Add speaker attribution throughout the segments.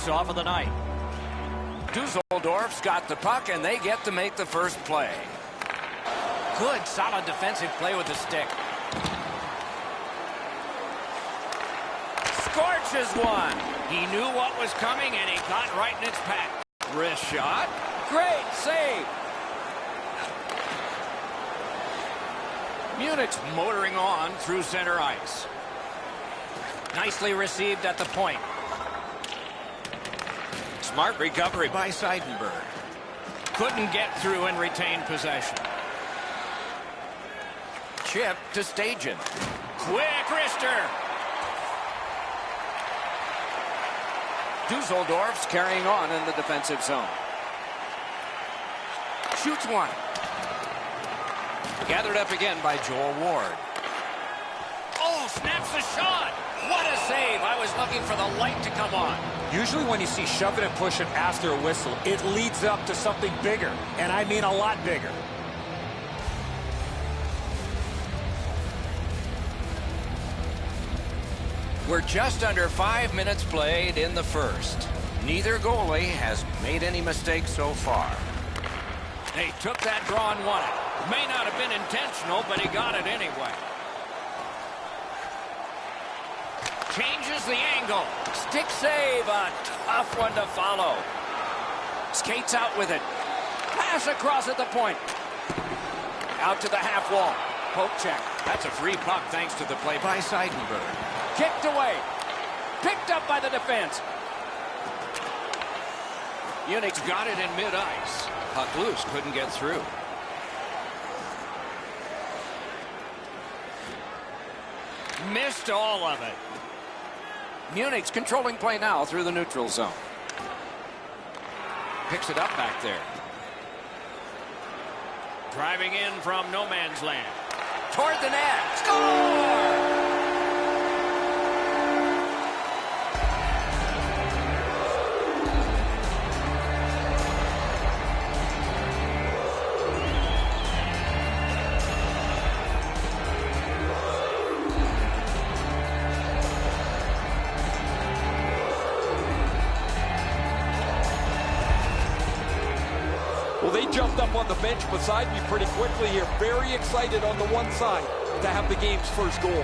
Speaker 1: face-off of the night. Düsseldorf's got the puck, and they get to make the first play. Good, solid defensive play with the stick. Scorches one. He knew what was coming, and he got right in its path. Wrist shot. Great save. Munich's motoring on through center ice. Nicely received at the point. Smart recovery by Seidenberg. Couldn't get through and retain possession. Chip to Stajan. Quick wrister. Düsseldorf's carrying on in the defensive zone. Shoots one. Gathered up again by Joel Ward. Oh, snaps the shot. What a save. I was looking for the light to come on.
Speaker 2: Usually when you see shoving and pushing after a whistle, it leads up to something bigger. And I mean a lot bigger.
Speaker 1: We're just under 5 minutes played in the first. Neither goalie has made any mistakes so far. They took that draw and won it. May not have been intentional, but he got it anyway. Changes the angle. Stick save. A tough one to follow. Skates out with it. Pass across at the point. Out to the half wall. Poke check. That's a free puck thanks to the play by Seidenberg. Kicked away. Picked up by the defense. Munich's got it in mid-ice. Puck loose. Couldn't get through. Missed all of it. Munich's controlling play now through the neutral zone. Picks it up back there. Driving in from no man's land. Toward the net. Score!
Speaker 3: Well, they jumped up on the bench beside me pretty quickly here. Very excited on the one side to have the game's first goal.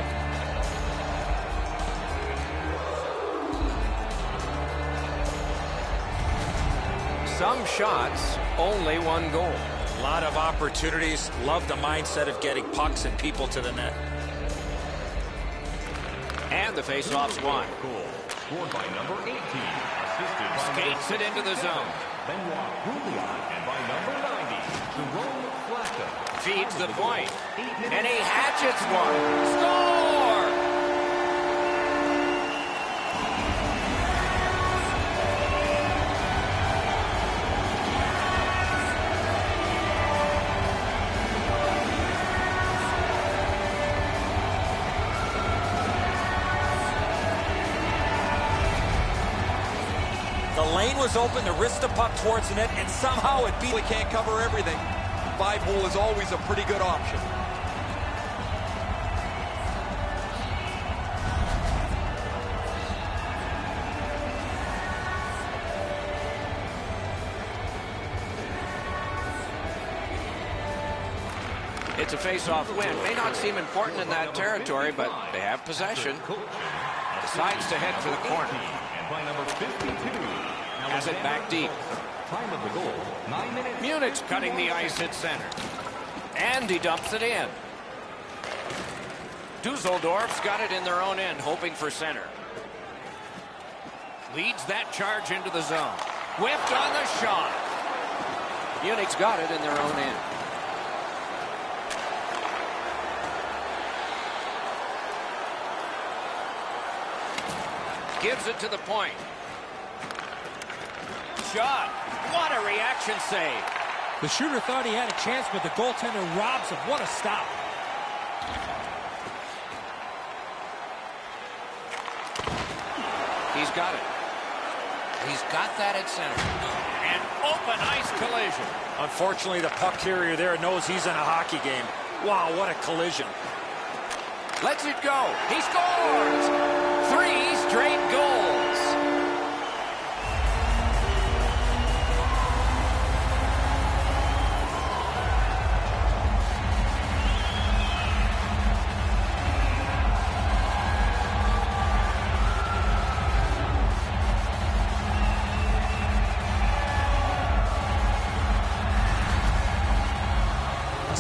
Speaker 1: Some shots, only one goal.
Speaker 2: A lot of opportunities. Love the mindset of getting pucks and people to the net.
Speaker 1: And the faceoff's won.
Speaker 4: Goal scored by number 18. Assisted by
Speaker 1: Skates it into the zone.
Speaker 4: Benoit Bouillon, and by number 90, Jerome Flacco.
Speaker 1: Feeds the point. And he hatchets one. Score!
Speaker 2: The lane was open to wrist the puck towards the net, and somehow it beat.
Speaker 3: We can't cover everything. 5-hole is always a pretty good option.
Speaker 1: It's a face-off win. May not seem important in that territory, but they have possession. Decides to head for the corner.
Speaker 4: And by number 52,
Speaker 1: Has it back deep.
Speaker 4: time of the goal, 9 minutes.
Speaker 1: Munich's cutting the ice at center. And he dumps it in. Düsseldorf's got it in their own end, hoping for center. Leads that charge into the zone. Whipped on the shot. Munich's got it in their own end. Gives it to the point. Shot. What a reaction save.
Speaker 5: The shooter thought he had a chance, but the goaltender robs him. What a stop.
Speaker 1: He's got it. He's got that at center. An open ice collision.
Speaker 2: Unfortunately, the puck carrier there knows he's in a hockey game. Wow, what a collision.
Speaker 1: Lets it go. He scores! 3 straight goals.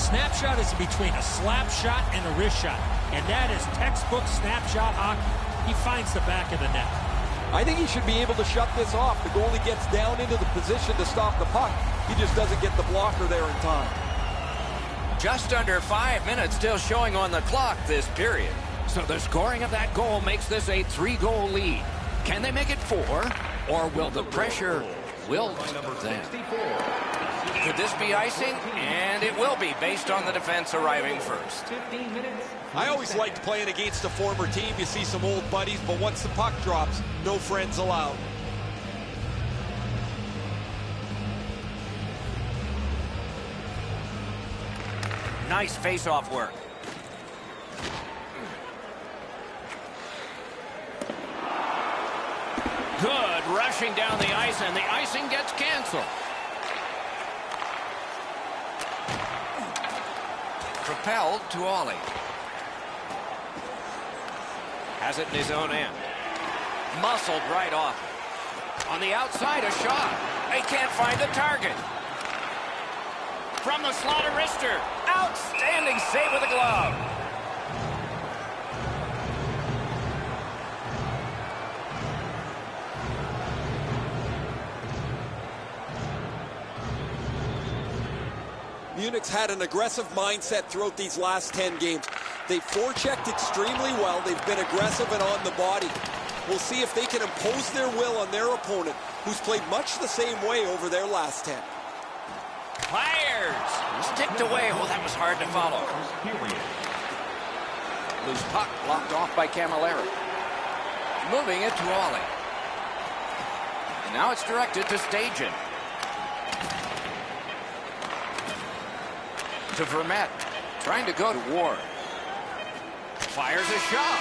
Speaker 5: snapshot is between a slap shot and a wrist shot, and that is textbook snapshot hockey. He finds the back of the net.
Speaker 3: I think he should be able to shut this off. The goalie gets down into the position to stop the puck. He just doesn't get the blocker there in time.
Speaker 1: Just under 5 minutes still showing on the clock this period. So the scoring of that goal makes this a 3-goal lead. Can they make it 4, or will the pressure wilt them? Could this be icing? And it will be, based on the defense arriving first.
Speaker 3: I always liked playing against a former team. You see some old buddies, but once the puck drops, no friends allowed.
Speaker 1: Nice face-off work. Good rushing down the ice, and the icing gets canceled. Propelled to Ollie. Has it in his own end. Muscled right off. On the outside, a shot. They can't find the target. From the slot, a wrister. Outstanding save with the glove.
Speaker 3: Munich's had an aggressive mindset throughout these last 10 games. They've forechecked extremely well. They've been aggressive and on the body. We'll see if they can impose their will on their opponent, who's played much the same way over their last 10.
Speaker 1: Fires! Sticked away. Oh, that was hard to follow. Loose puck blocked off by Camilleri. Moving it to Ollie. And now it's directed to Stajan. To Vermette. Trying to go to Ward. Fires a shot.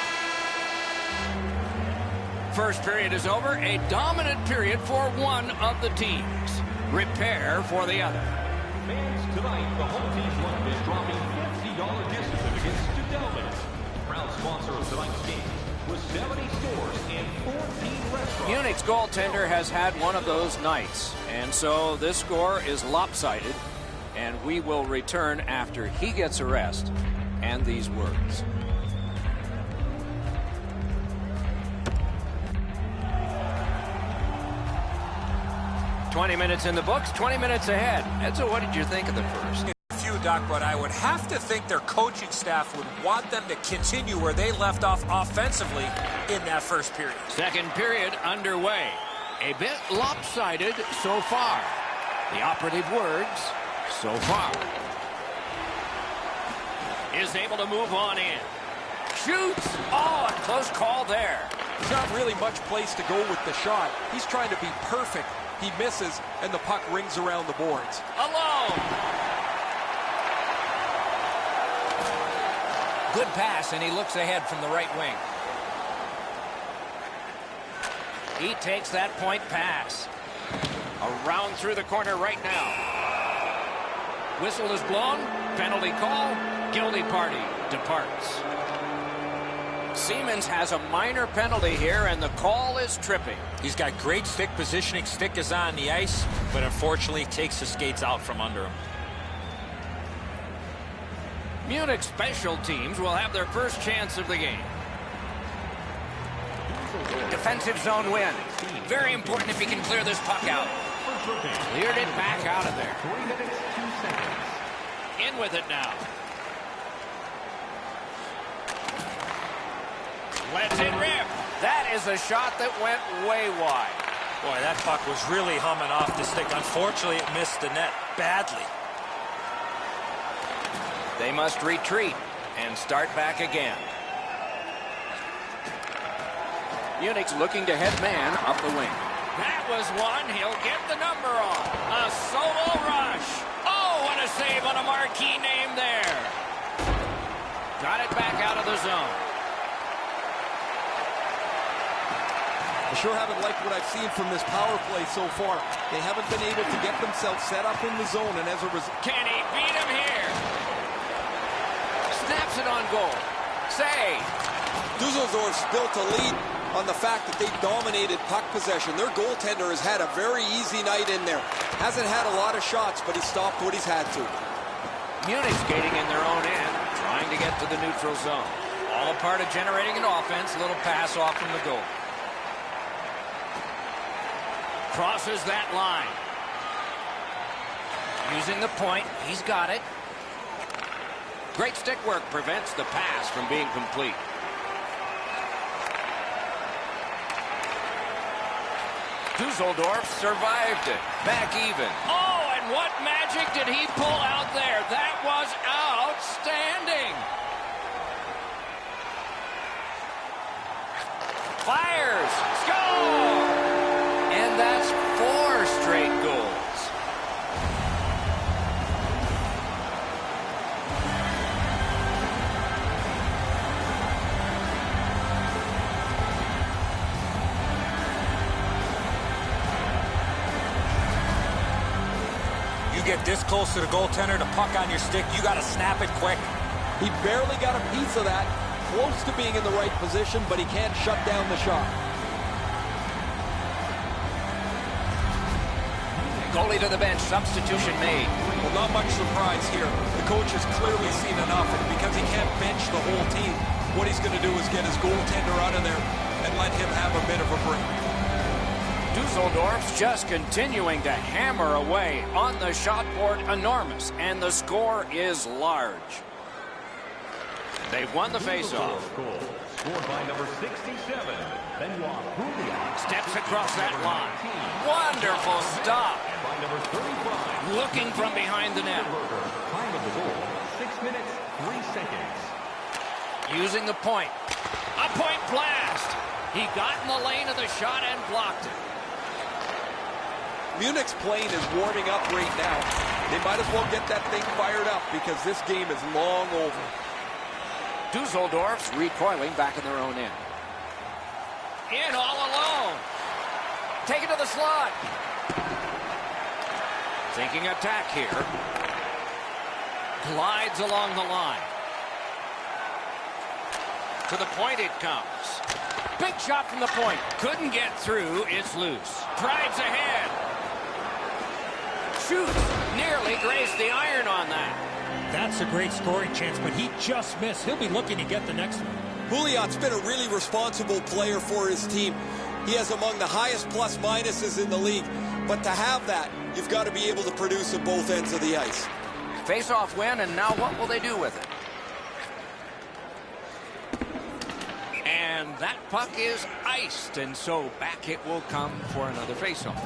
Speaker 1: First period is over. A dominant period for one of the teams. Repair for the other.
Speaker 4: Fans, tonight, the home team's line is dropping $50 gift certificates to Delmas. Proud sponsor of tonight's game with 70 stores and 14 restaurants.
Speaker 1: Munich's goaltender has had one of those nights, and so this score is lopsided, and we will return after he gets a rest and these words. "20 minutes in the books, 20 minutes ahead." Edzo, what did you think of the first?
Speaker 2: Few, Doc, but I would have to think their coaching staff would want them to continue where they left off offensively in that first period.
Speaker 1: Second period underway. A bit lopsided so far. The operative words, so far. Is able to move on in. Shoots! Oh, a close call there.
Speaker 3: There's not really much place to go with the shot. He's trying to be perfect. He misses, and the puck rings around the boards.
Speaker 1: Alone! Good pass, and he looks ahead from the right wing. He takes that point pass. Around through the corner right now. Whistle is blown. Penalty call. Guilty party departs. Siemens has a minor penalty here, and the call is tripping.
Speaker 2: He's got great stick positioning. Stick is on the ice, but unfortunately takes the skates out from under him.
Speaker 1: Munich special teams will have their first chance of the game. Defensive zone win. Very important if he can clear this puck out. Cleared it back out of there.
Speaker 4: 3 minutes, 2 seconds.
Speaker 1: In with it now. Lets it rip. That is a shot that went way wide.
Speaker 2: Boy, that puck was really humming off the stick. Unfortunately, it missed the net badly.
Speaker 1: They must retreat and start back again. Munich's looking to head man up the wing. That was one. He'll get the number on. A solo rush. Oh, what a save on a marquee name there. Got it back out of the zone.
Speaker 3: I sure haven't liked what I've seen from this power play so far. They haven't been able to get themselves set up in the zone, and as a result...
Speaker 1: Can he beat him here? Snaps it on goal. Save.
Speaker 3: Düsseldorf's built a lead on the fact that they've dominated puck possession. Their goaltender has had a very easy night in there. Hasn't had a lot of shots, but he stopped what he's had to.
Speaker 1: Munich skating in their own end, trying to get to the neutral zone. All a part of generating an offense. Little pass off from the goal. Crosses that line. Using the point. He's got it. Great stick work prevents the pass from being complete. Düsseldorf survived it. Back even. Oh, and what magic did he pull out there? That was outstanding. Fires. Score! And that's 4 straight goals.
Speaker 2: Get this close to the goaltender, the puck on your stick, you got to snap it quick.
Speaker 3: He barely got a piece of that. Close to being in the right position, but he can't shut down the shot.
Speaker 1: Goalie to the bench. Substitution made.
Speaker 3: Well, not much surprise here. The coach has clearly seen enough, and because he can't bench the whole team, what he's going to do is get his goaltender out of there and let him have a bit of a break.
Speaker 1: Düsseldorf's just continuing to hammer away on the shot board. Enormous, and the score is large. They've won the faceoff.
Speaker 4: Scored by number 67.
Speaker 1: Steps across that line. Wonderful stop.
Speaker 4: By number 35.
Speaker 1: Looking from behind the net.
Speaker 4: Time of the goal, 6 minutes, 3 seconds.
Speaker 1: Using the point. A point blast. He got in the lane of the shot and blocked it.
Speaker 3: Munich's plane is warming up right now. They might as well get that thing fired up because this game is long over.
Speaker 1: Düsseldorf's recoiling back in their own end. In all alone. Take it to the slot. Thinking attack here. Glides along the line. To the point it comes. Big shot from the point. Couldn't get through. It's loose. Drives ahead. Shoots. Nearly grazed the iron on that.
Speaker 5: That's a great scoring chance, but he just missed. He'll be looking to get the next one.
Speaker 3: Pouliot's been a really responsible player for his team. He has among the highest plus-minuses in the league. But to have that, you've got to be able to produce at both ends of the ice.
Speaker 1: Face-off win, and now what will they do with it? And that puck is iced, and so back it will come for another face-off.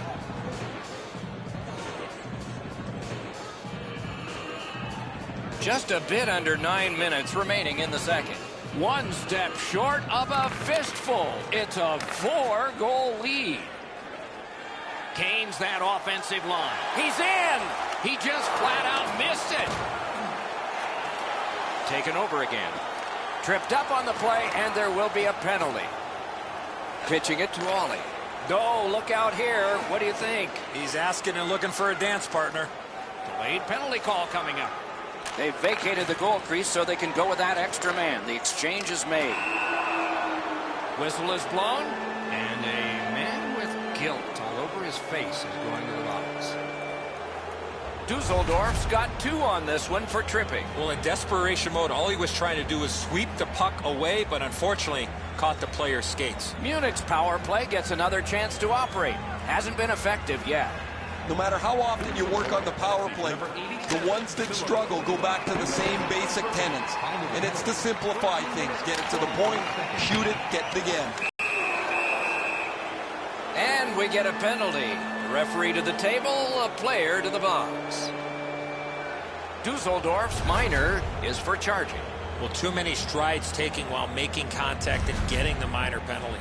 Speaker 1: Just a bit under 9 minutes remaining in the second. One step short of a fistful. It's a 4-goal lead. Gains that offensive line. He's in! He just flat out missed it. Taken over again. Tripped up on the play, and there will be a penalty. Pitching it to Ollie. Oh, look out here. What do you think?
Speaker 2: He's asking and looking for a dance partner.
Speaker 1: Delayed penalty call coming up. They've vacated the goal crease so they can go with that extra man. The exchange is made. Whistle is blown, and a man with guilt all over his face is going to the box. Düsseldorf's got 2 on this one for tripping.
Speaker 2: Well, in desperation mode, all he was trying to do was sweep the puck away, but unfortunately caught the player's skates.
Speaker 1: Munich's power play gets another chance to operate. Hasn't been effective yet.
Speaker 3: No matter how often you work on the power play, the ones that struggle go back to the same basic tenets. And it's to simplify things. Get it to the point, shoot it, get it again.
Speaker 1: And we get a penalty. Referee to the table, a player to the box. Düsseldorf's minor is for charging.
Speaker 5: Well, too many strides taking while making contact and getting the minor penalty.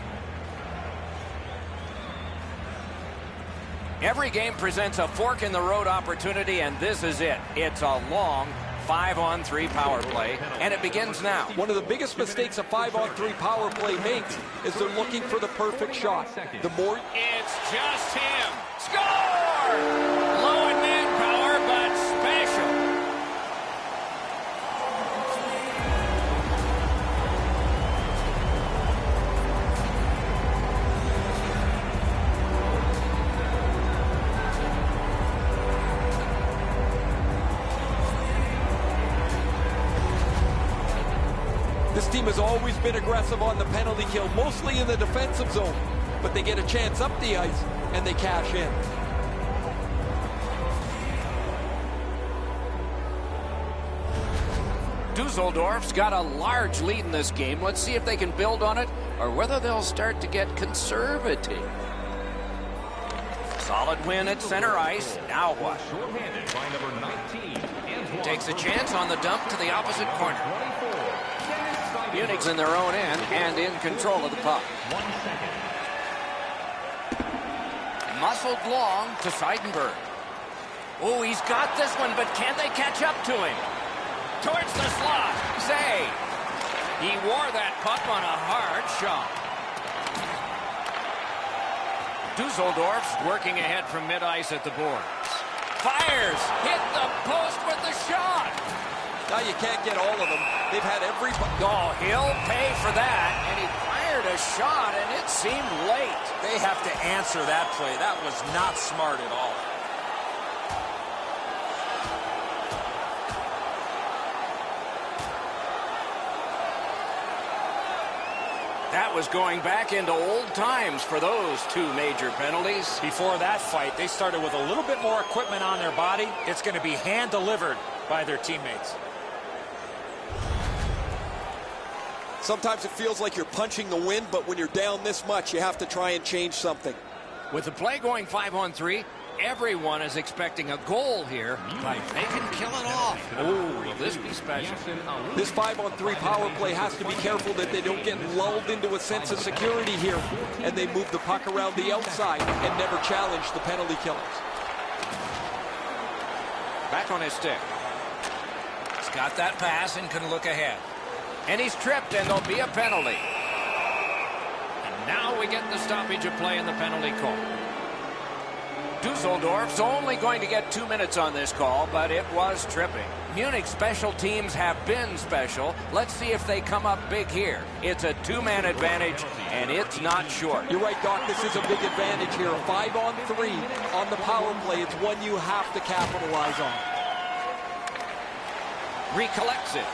Speaker 1: Every game presents a fork-in-the-road opportunity, and this is it. It's a long 5-on-3 power play, and it begins now.
Speaker 3: One of the biggest mistakes a 5-on-3 power play makes is they're looking for the perfect shot. The more...
Speaker 1: It's just him. Score! Low in manpower, but special.
Speaker 3: team has always been aggressive on the penalty kill, mostly in the defensive zone. But they get a chance up the ice, and they cash in.
Speaker 1: Düsseldorf's got a large lead in this game. Let's see if they can build on it or whether they'll start to get conservative. Solid win at center ice. Now what? Takes a chance on the dump to the opposite corner. Munich's in their own end and in control of the puck. Muscled long to Seidenberg. Oh, he's got this one, but can they catch up to him? Towards the slot. Save. He wore that puck on a hard shot. Düsseldorf's working ahead from mid-ice at the boards. Fires. Hit the post with the shot.
Speaker 3: Now you can't get all of them. They've had every...
Speaker 1: Oh, he'll pay for that. And he fired a shot, and it seemed late.
Speaker 2: They have to answer that play. That was not smart at all.
Speaker 1: That was going back into old times for those two major penalties.
Speaker 2: Before that fight, they started with a little bit more equipment on their body. It's going to be hand-delivered by their teammates.
Speaker 3: Sometimes it feels like you're punching the wind, but when you're down this much, you have to try and change something.
Speaker 1: With the play going 5-on-3, everyone is expecting a goal here. They can kill it off. Oh, will this be special?
Speaker 3: This 5-on-3 power play has to be careful that they don't get lulled into a sense of security here, and they move the puck around the outside and never challenge the penalty killers.
Speaker 1: Back on his stick. He's got that pass and can look ahead. And he's tripped, and there'll be a penalty. And now we get the stoppage of play in the penalty call. Düsseldorf's only going to get 2 minutes on this call, but it was tripping. Munich's special teams have been special. Let's see if they come up big here. It's a two-man advantage, and it's not short.
Speaker 3: You're right, Doc. This is a big advantage here. 5-on-3 on the power play. It's one you have to capitalize on.
Speaker 1: Recollects it.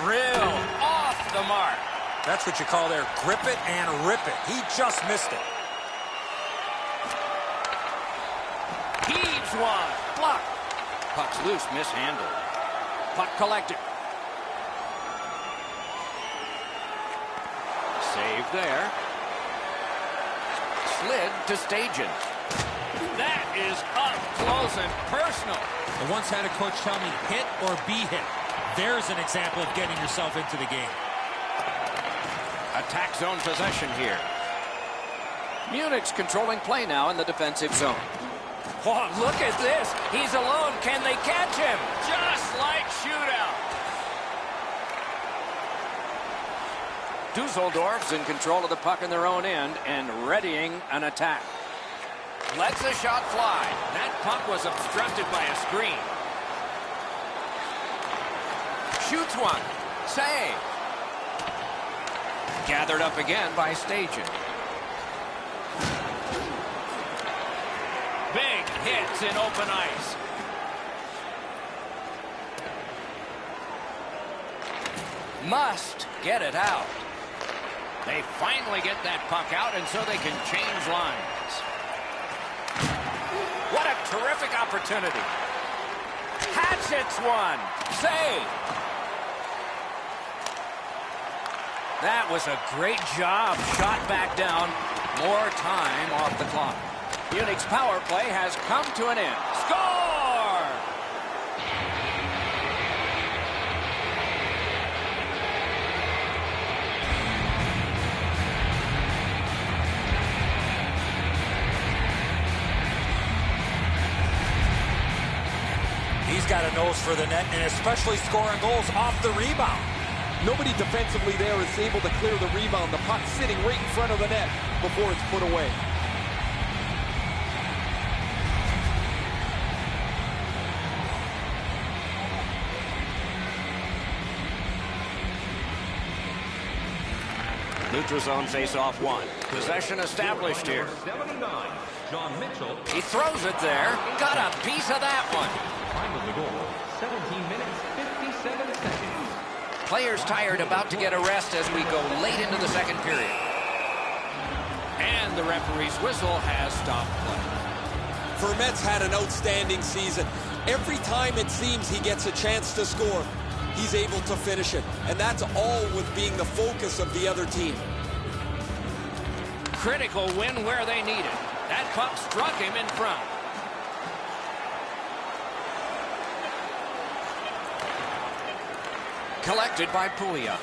Speaker 1: Drill off the mark.
Speaker 2: That's what you call there, grip it and rip it. He just missed it.
Speaker 1: Heaves one. Block. Puck's loose, mishandled. Puck collected. Save there. Slid to Stajan. That is up close and personal.
Speaker 5: I once had a coach tell me, hit or be hit. There's an example of getting yourself into the game.
Speaker 1: Attack zone possession here. Munich's controlling play now in the defensive zone. Oh, look at this. He's alone. Can they catch him? Just like shootout. Düsseldorf's in control of the puck in their own end and readying an attack. Lets a shot fly. That puck was obstructed by a screen. Shoots one. Save. Gathered up again by Stajan. Big hits in open ice. Must get it out. They finally get that puck out, and so they can change lines. What a terrific opportunity. Hatchets one. Save. That was a great job. Shot back down. More time off the clock. Munich's power play has come to an end. Score!
Speaker 2: He's got a nose for the net, and especially scoring goals off the rebound.
Speaker 3: Nobody defensively there is able to clear the rebound. The puck sitting right in front of the net before it's put away.
Speaker 1: Neutral zone face-off one. Possession established here. He throws it there. Got a piece of that one.
Speaker 4: Time of the goal, 17 minutes, 57 seconds.
Speaker 1: Players tired, about to get a rest as we go late into the second period. And the referee's whistle has stopped play.
Speaker 3: Vermette's had an outstanding season. Every time it seems he gets a chance to score, he's able to finish it. And that's all with being the focus of the other team.
Speaker 1: Critical win where they need it. That puck struck him in front. Collected by Puya.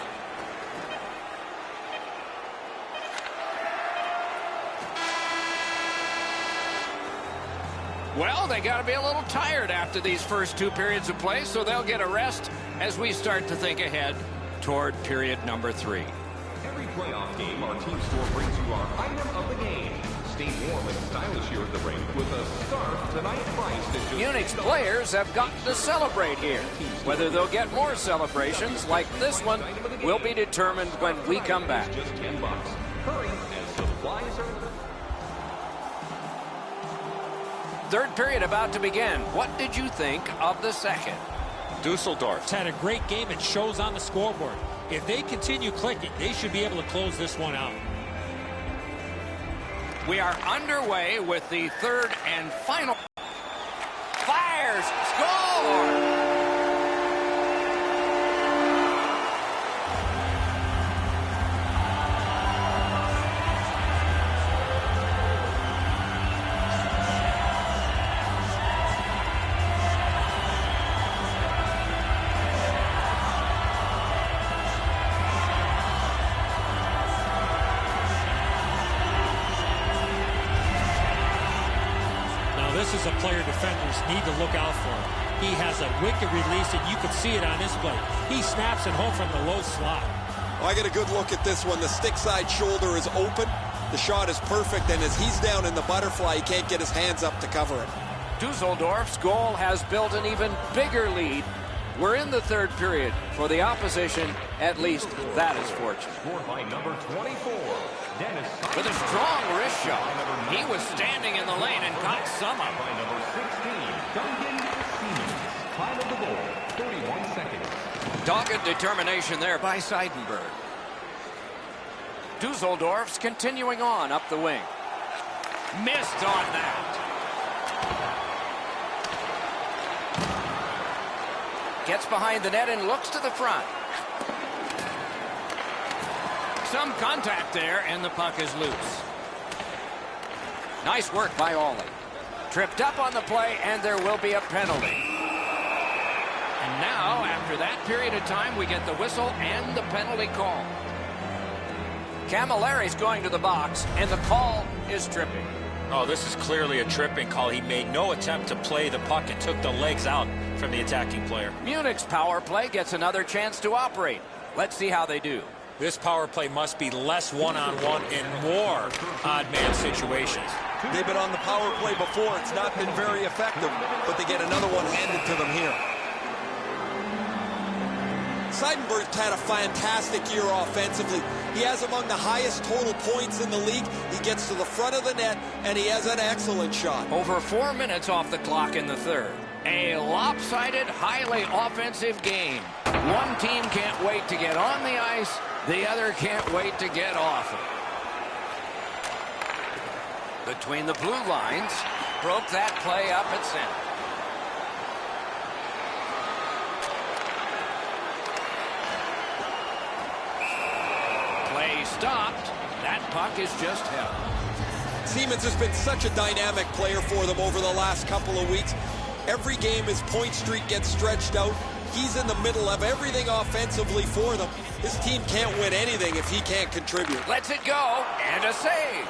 Speaker 1: Well, they got to be a little tired after these first two periods of play, so they'll get a rest as we start to think ahead toward period number 3.
Speaker 4: Every playoff game, our team store brings you our item of the game. Stay warm and stylish here at the rink with a scarf tonight priced at just
Speaker 1: Munich's players have gotten to celebrate here. Whether they'll get more celebrations like this one will be determined when we come back.
Speaker 4: just $10. Hurry, as supplies are...
Speaker 1: Third period about to begin. What did you think of the second?
Speaker 5: Düsseldorf's had a great game. It shows on the scoreboard. If they continue clicking, they should be able to close this one out.
Speaker 1: We are underway with the third and final. Fires! Score!
Speaker 5: This is a player defenders need to look out for. He has a wicked release, and you can see it on this play. He snaps it home from the low slot.
Speaker 3: Well, I get a good look at this one. The stick side shoulder is open. The shot is perfect, and as he's down in the butterfly, he can't get his hands up to cover it.
Speaker 1: Düsseldorf's goal has built an even bigger lead. We're in the third period. For the opposition, at least that is fortunate.
Speaker 4: Scored by number 24, Dennis.
Speaker 1: With a strong wrist shot, he was standing in the lane and caught some of
Speaker 4: By
Speaker 1: it.
Speaker 4: number 16, Duncan Siemens. Time of the goal, 31 seconds.
Speaker 1: Dogged determination there by Seidenberg. Düsseldorf's continuing on up the wing. Missed on that. Gets behind the net and looks to the front. Some contact there, and the puck is loose. Nice work by Ollie. Tripped up on the play, and there will be a penalty. And now, after that period of time, we get the whistle and the penalty call. Camilleri's going to the box, and the call is tripping.
Speaker 2: Oh, this is clearly a tripping call. He made no attempt to play the puck and took the legs out from the attacking player.
Speaker 1: Munich's power play gets another chance to operate. Let's see how they do.
Speaker 2: This power play must be less one-on-one and more odd-man situations.
Speaker 3: They've been on the power play before. It's not been very effective, but they get another one handed to them here. Seidenberg's had a fantastic year offensively. He has among the highest total points in the league. He gets to the front of the net, and he has an excellent shot.
Speaker 1: Over 4 minutes off the clock in the third. A lopsided, highly offensive game. One team can't wait to get on the ice. The other can't wait to get off it. Between the blue lines, broke that play up at center. Play stopped. That puck is just held.
Speaker 3: Siemens has been such a dynamic player for them over the last couple of weeks. Every game his point streak gets stretched out. He's in the middle of everything offensively for them. His team can't win anything if he can't contribute.
Speaker 1: Lets it go, and a save.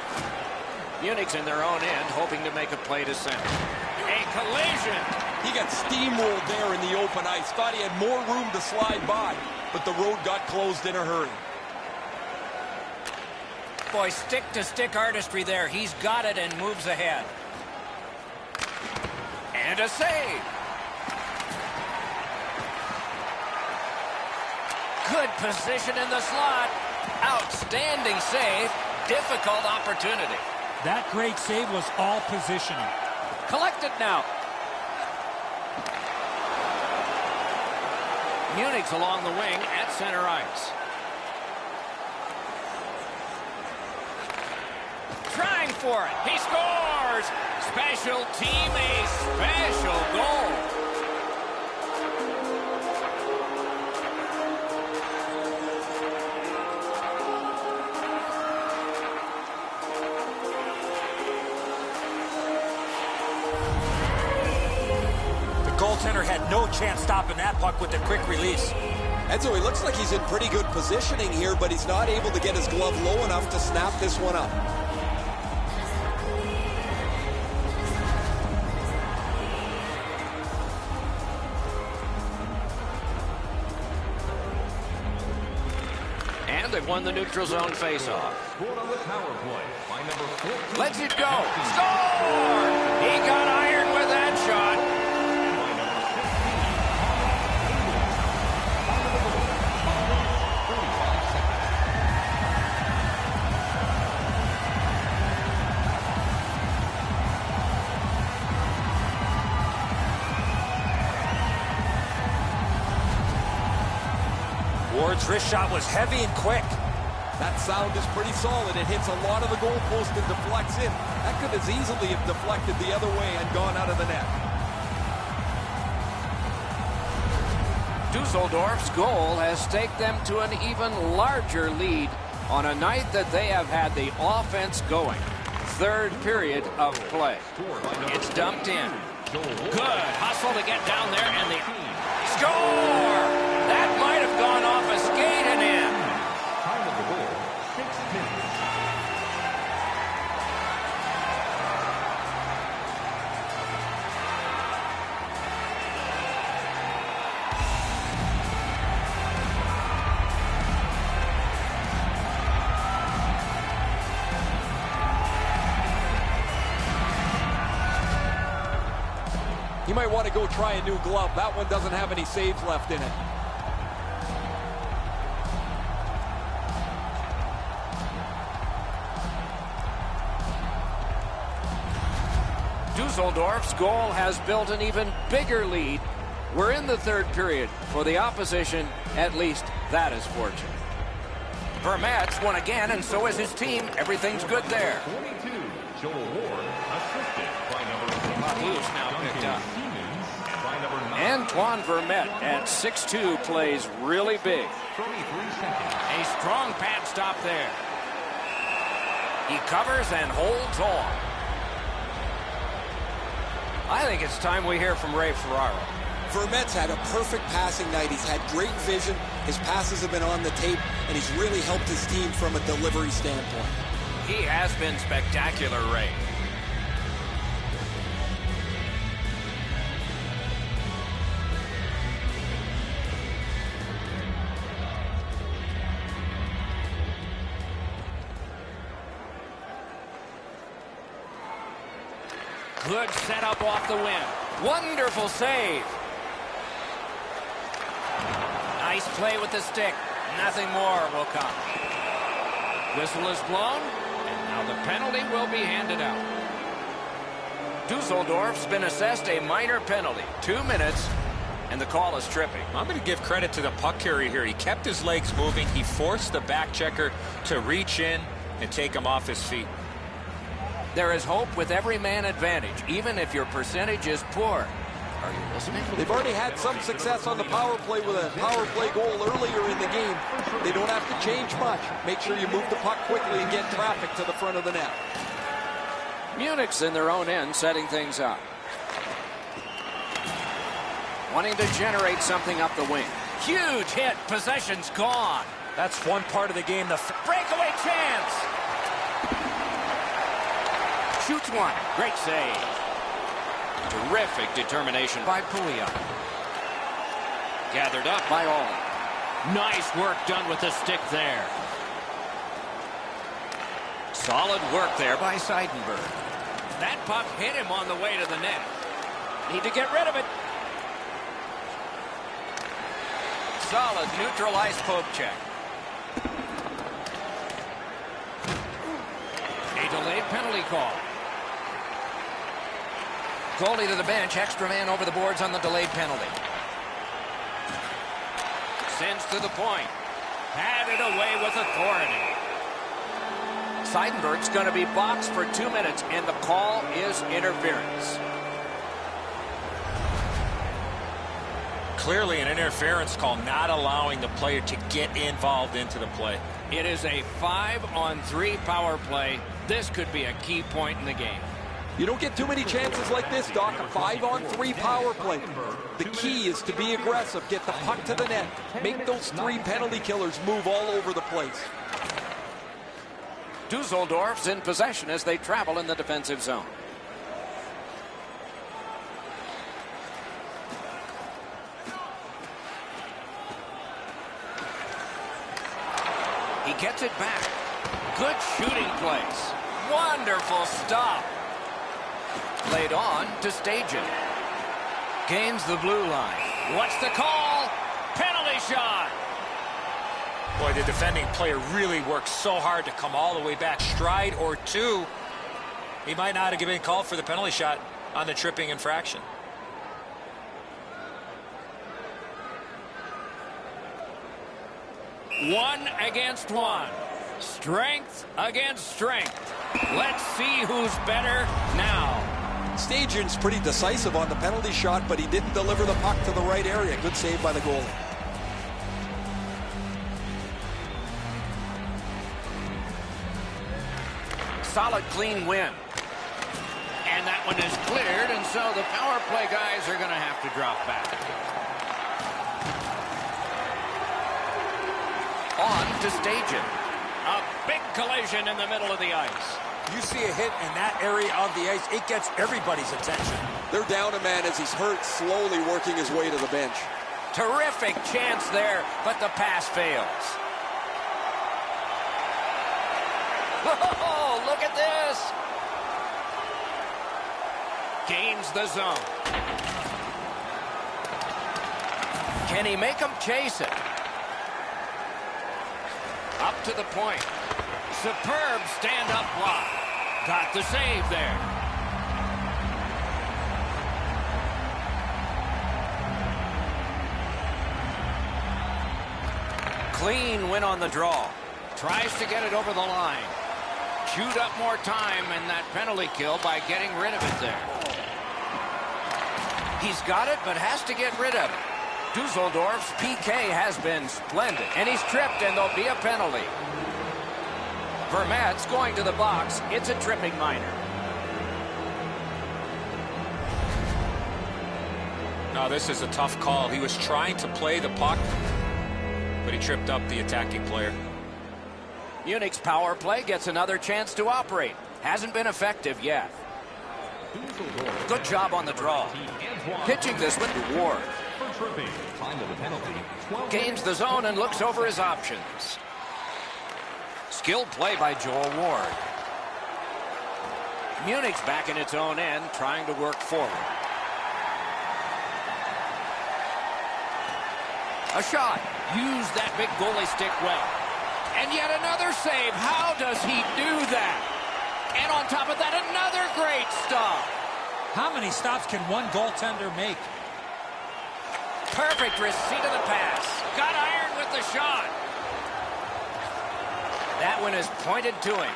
Speaker 1: Munich's in their own end, hoping to make a play to center. A collision.
Speaker 3: He got steamrolled there in the open ice. Thought he had more room to slide by, but the road got closed in a hurry.
Speaker 1: Boy, stick-to-stick artistry there. He's got it and moves ahead. And a save. Good position in the slot. Outstanding save. Difficult opportunity.
Speaker 5: That great save was all positioning.
Speaker 1: Collected now. Munich's along the wing at center ice. Trying for it. He scores! Special team, a special goal.
Speaker 2: The goaltender had no chance stopping that puck with the quick release.
Speaker 3: Enzo, he looks like he's in pretty good positioning here, but he's not able to get his glove low enough to snap this one up.
Speaker 1: And they've won the neutral zone faceoff.
Speaker 4: Scored on the power play by number 14.
Speaker 1: Lets it go. Score! He got iron with that shot.
Speaker 4: By number 16,
Speaker 2: Ward's wrist shot was heavy and quick.
Speaker 3: That sound is pretty solid. It hits a lot of the goalpost and deflects in. That could as easily have deflected the other way and gone out of the net.
Speaker 1: Düsseldorf's goal has staked them to an even larger lead on a night that they have had the offense going. Third period of play. It's dumped in. Good hustle to get down there, and the score! That might have gone off a skate and in.
Speaker 4: time of the goal, 6 minutes.
Speaker 3: You might want to go try a new glove. That one doesn't have any saves left in it.
Speaker 1: Düsseldorf's goal has built an even bigger lead. We're in the third period. For the opposition, at least that is fortunate. Vermet's won again, and so is his team. Everything's good there.
Speaker 4: 22, Joel Ward, assisted by number 16,
Speaker 1: Blues now picked up.
Speaker 4: Siemens, and by number 9,
Speaker 1: Antoine Vermet at 6'2" plays really big.
Speaker 4: 33 seconds.
Speaker 1: A strong pad stop there. He covers and holds on. I think it's time we hear from Ray Ferraro.
Speaker 3: Vermet's had a perfect passing night. He's had great vision. His passes have been on the tape, and he's really helped his team from a delivery standpoint.
Speaker 1: He has been spectacular, Ray. Good setup off the wing. Wonderful save. Nice play with the stick. Nothing more will come. Whistle is blown, and now the penalty will be handed out. Düsseldorf's been assessed a minor penalty. 2 minutes, and the call is tripping.
Speaker 2: I'm going to give credit to the puck carrier here. He kept his legs moving. He forced the back checker to reach in and take him off his feet.
Speaker 1: There is hope with every man advantage, even if your percentage is poor. Are you listening?
Speaker 3: They've already had some success on the power play with a power play goal earlier in the game. They don't have to change much. Make sure you move the puck quickly and get traffic to the front of the net.
Speaker 1: Munich's in their own end, setting things up. Wanting to generate something up the wing. Huge hit. Possession's gone.
Speaker 2: That's one part of the game. The
Speaker 1: Breakaway chance. Shoots one. Great save. Terrific determination by Puglia. Gathered up by all. Nice work done with the stick there. Solid work there by Seidenberg. That puck hit him on the way to the net. Need to get rid of it. Solid neutral ice poke check. A delayed penalty call. Goalie to the bench. Extra man over the boards on the delayed penalty. sends to the point. Had it away with authority. Seidenberg's going to be boxed for 2 minutes, and the call is interference.
Speaker 2: Clearly an interference call, not allowing the player to get involved into the play.
Speaker 1: It is a 5-on-3 power play. This could be a key point in the game.
Speaker 3: You don't get too many chances like this, Doc. A 5-on-3 power play. The key is to be aggressive, get the puck to the net, make those 3 penalty killers move all over the place.
Speaker 1: Düsseldorf's in possession as they travel in the defensive zone. He gets it back. Good shooting place. Wonderful stop. Played on to Stajan. Gains the blue line. What's the call? Penalty shot.
Speaker 2: Boy, the defending player really worked so hard to come all the way back. Stride or 2. He might not have given a call for the penalty shot on the tripping infraction.
Speaker 1: One against one. Strength against strength. Let's see who's better now.
Speaker 3: Stajan's pretty decisive on the penalty shot, but he didn't deliver the puck to the right area. Good save by the goalie.
Speaker 1: Solid, clean win. And that one is cleared, and so the power play guys are going to have to drop back. On to Stajan. A big collision in the middle of the ice.
Speaker 2: You see a hit in that area of the ice, it gets everybody's attention.
Speaker 3: They're down a man as he's hurt, slowly working his way to the bench.
Speaker 1: Terrific chance there, but the pass fails. Whoa, look at this. Gains the zone. Can he make him chase it? Up to the point. Superb stand-up block. Got the save there. Clean win on the draw. Tries to get it over the line. Chewed up more time in that penalty kill by getting rid of it there. He's got it, but has to get rid of it. Düsseldorf's PK has been splendid, and he's tripped, and there'll be a penalty. Vermette's going to the box. It's a tripping minor.
Speaker 2: No, this is a tough call. He was trying to play the puck, but he tripped up the attacking player.
Speaker 1: Munich's power play gets another chance to operate. Hasn't been effective yet. Good job on the draw. Pitching this one to Ward. Gains the zone and looks over his options. Skilled play by Joel Ward. Munich's back in its own end, trying to work forward. A shot. Use that big goalie stick well. And yet another save. How does he do that? And on top of that, another great stop.
Speaker 5: How many stops can one goaltender make?
Speaker 1: Perfect receipt of the pass. Got iron with the shot. That one is pointed to him.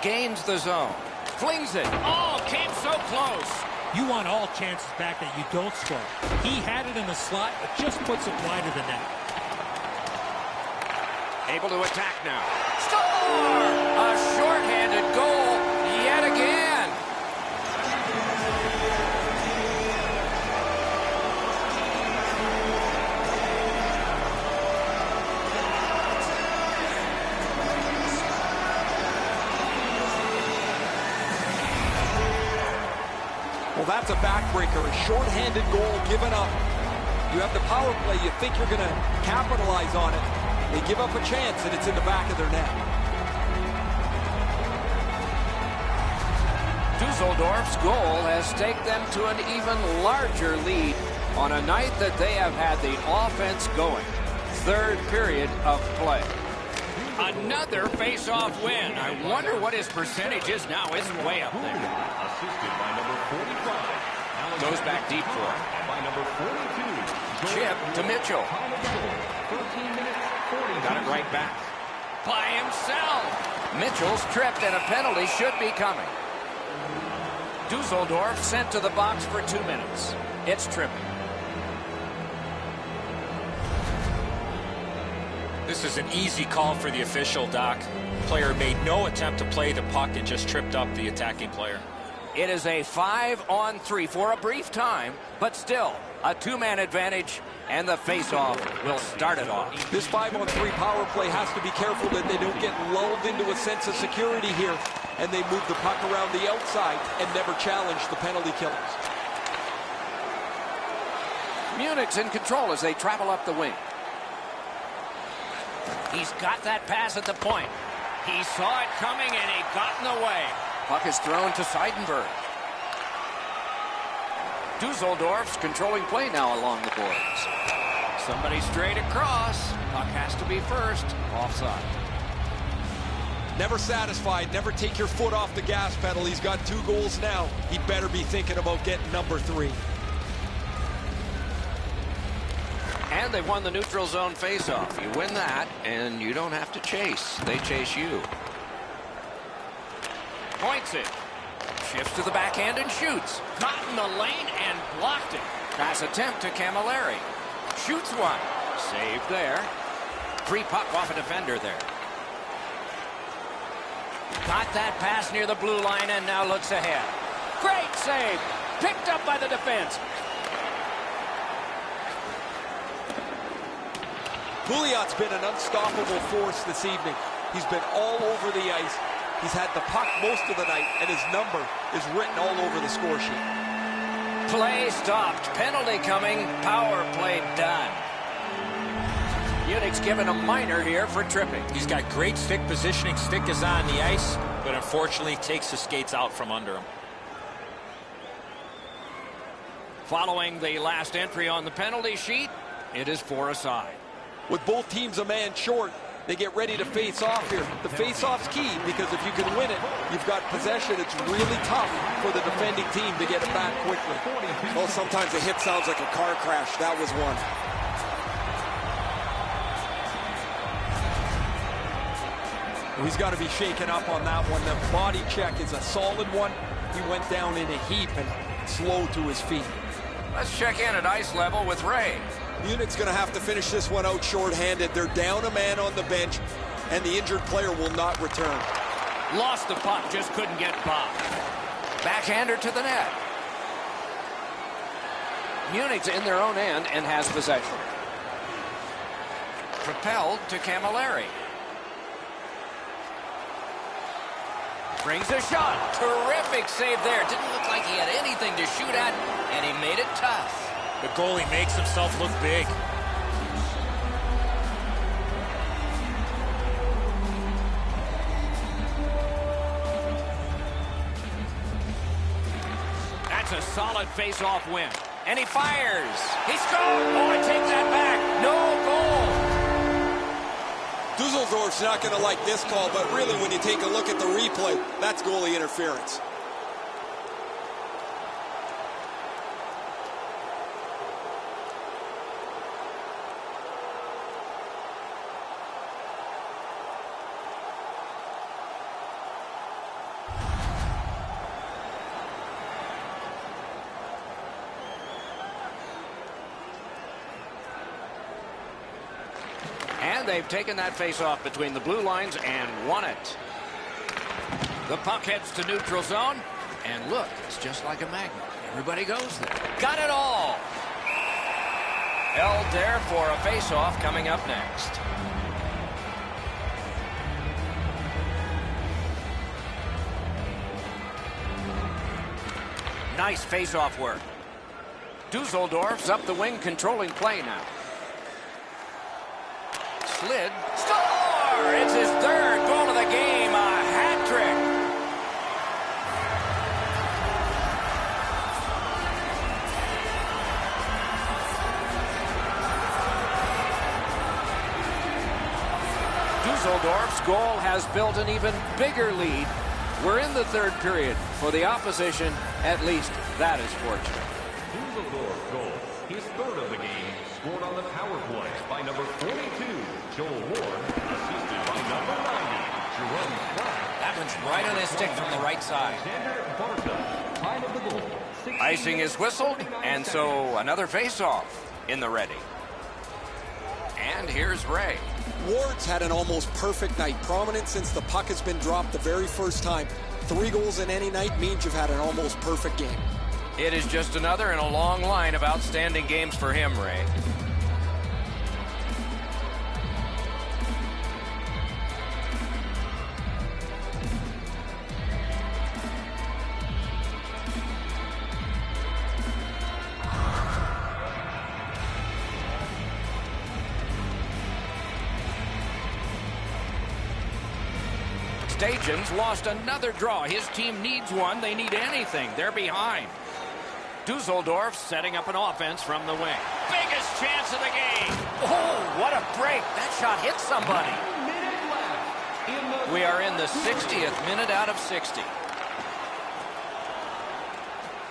Speaker 1: Gains the zone. Flings it. Oh, came so close.
Speaker 5: You want all chances back that you don't score. He had it in the slot, but just puts it wide of the net.
Speaker 1: Able to attack now. Score! A shorthanded goal yet again.
Speaker 3: Well, that's a backbreaker, a shorthanded goal given up. You have the power play, you think you're going to capitalize on it. They give up a chance, and it's in the back of their net.
Speaker 1: Düsseldorf's goal has staked them to an even larger lead on a night that they have had the offense going. Third period of play. Another face-off win. I wonder what his percentage is now. It's way up there.
Speaker 4: Assisted by number 45,
Speaker 1: Goes back deep for it.
Speaker 4: By number 42.
Speaker 1: Chip to Mitchell.
Speaker 4: 13 minutes, 40
Speaker 1: Got it right back. By himself. Mitchell's tripped and a penalty should be coming. Düsseldorf sent to the box for 2 minutes. It's tripping.
Speaker 2: This is an easy call for the official, Doc. Player made no attempt to play the puck and just tripped up the attacking player.
Speaker 1: It is a 5-on-3 for a brief time, but still a 2-man advantage, and the face-off will start it off.
Speaker 3: This 5-on-3 power play has to be careful that they don't get lulled into a sense of security here, and they move the puck around the outside and never challenge the penalty killers.
Speaker 1: Munich's in control as they travel up the wing. He's got that pass at the point. He saw it coming and he got in the way. Puck is thrown to Seidenberg. Düsseldorf's controlling play now along the boards. Somebody straight across. Puck has to be first. Offside.
Speaker 3: Never satisfied. Never take your foot off the gas pedal. He's got 2 goals now. He better be thinking about getting number 3.
Speaker 1: And they've won the neutral zone faceoff. You win that, and you don't have to chase. They chase you. Points it. Shifts to the backhand and shoots. Got in the lane and blocked it. Pass attempt to Camilleri. Shoots one. Saved there. Free puck off a defender there. Got that pass near the blue line and now looks ahead. Great save. Picked up by the defense.
Speaker 3: Pouliot's been an unstoppable force this evening. He's been all over the ice. He's had the puck most of the night, and his number is written all over the score sheet.
Speaker 1: Play stopped. Penalty coming. Power play done. Munich's given a minor here for tripping.
Speaker 2: He's got great stick positioning. Stick is on the ice, but unfortunately takes the skates out from under him.
Speaker 1: Following the last entry on the penalty sheet, it is 4 aside.
Speaker 3: With both teams a man short, they get ready to face off here. The face-off's key because if you can win it, you've got possession. It's really tough for the defending team to get it back quickly. Well, sometimes a hit sounds like a car crash. That was one. He's got to be shaken up on that one. The body check is a solid one. He went down in a heap and slow to his feet.
Speaker 1: Let's check in at ice level with Ray.
Speaker 3: Munich's going to have to finish this one out shorthanded. They're down a man on the bench, and the injured player will not return.
Speaker 1: Lost the puck, just couldn't get by. Backhander to the net. Munich's in their own end and has possession. Propelled to Camilleri. Brings a shot. Terrific save there. Didn't look like he had anything to shoot at, and he made it tough.
Speaker 2: The goalie makes himself look big.
Speaker 1: That's a solid face-off win. And he fires. He scored. Oh, I take that back. No goal.
Speaker 3: Düsseldorf's not going to like this call, but really when you take a look at the replay, that's goalie interference.
Speaker 1: And they've taken that face-off between the blue lines and won it. The puck heads to neutral zone. And look, it's just like a magnet. Everybody goes there. Got it all. Held there for a face-off coming up next. Nice face-off work. Düsseldorf's up the wing, controlling play now. Slid. Score! It's his third goal of the game. A hat trick. Düsseldorf's goal has built an even bigger lead. We're in the third period. For the opposition, at least that is fortunate.
Speaker 4: Düsseldorf goal. His third of the game, scored on the power play by number 42, Joel Ward, assisted by number 90, Jerome Spratt.
Speaker 1: That one's right on his stick from the right side.
Speaker 4: Alexander Barta, time of the goal.
Speaker 1: Icing is whistled, and so another face-off in the ready. And here's Ray.
Speaker 3: Ward's had an almost perfect night. Prominent since the puck has been dropped the very first time. 3 goals in any night means you've had an almost perfect game.
Speaker 1: It is just another in a long line of outstanding games for him, Ray. Stagens lost another draw. His team needs one. They need anything. They're behind. Düsseldorf setting up an offense from the wing. Biggest chance of the game. Oh, what a break. That shot hit somebody. We are in the 60th minute out of 60.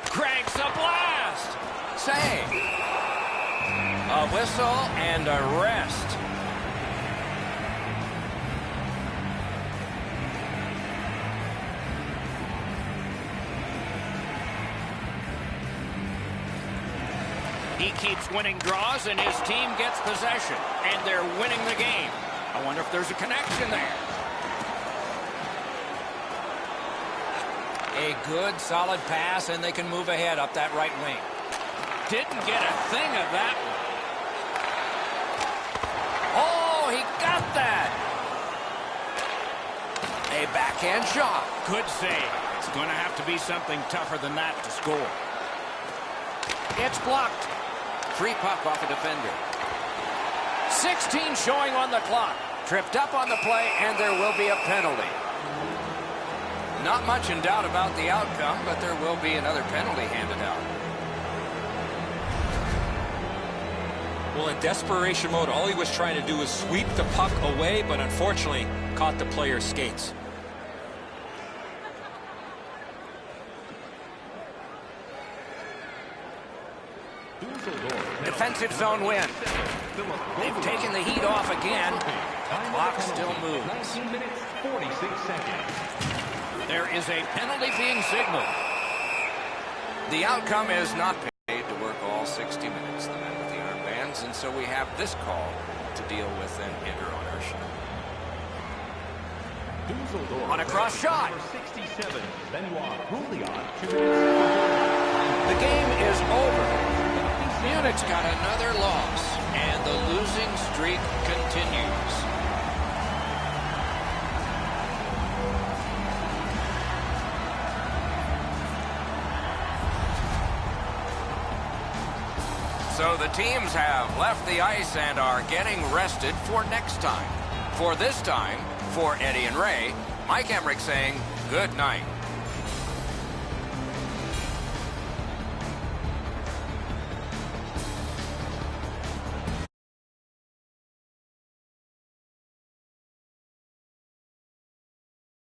Speaker 1: Cranks a blast. Save. A whistle and a rest. He keeps winning draws, and his team gets possession, and they're winning the game. I wonder if there's a connection there. A good, solid pass, and they can move ahead up that right wing. Didn't get a thing of that one. Oh, he got that. A backhand shot. Good save. It's going to have to be something tougher than that to score. It's blocked. Free puck off a defender. 16 showing on the clock. Tripped up on the play, and there will be a penalty. Not much in doubt about the outcome, but there will be another penalty handed out.
Speaker 2: Well, in desperation mode, all he was trying to do was sweep the puck away, but unfortunately caught the player's skates.
Speaker 1: Defensive zone win. They've taken the heat off again. The clock still moves.
Speaker 4: 19 minutes, 46 seconds.
Speaker 1: There is a penalty being signaled. The outcome is not paid to work all 60 minutes, the men with the armbands, and so we have this call to deal with and enter on our sheet. On a cross shot.
Speaker 4: 67, Benoit Rouliot.
Speaker 1: The game is over. Munich's got another loss, and the losing streak continues. So the teams have left the ice and are getting rested for next time. For this time, for Eddie and Ray, Mike Emmerich saying good night.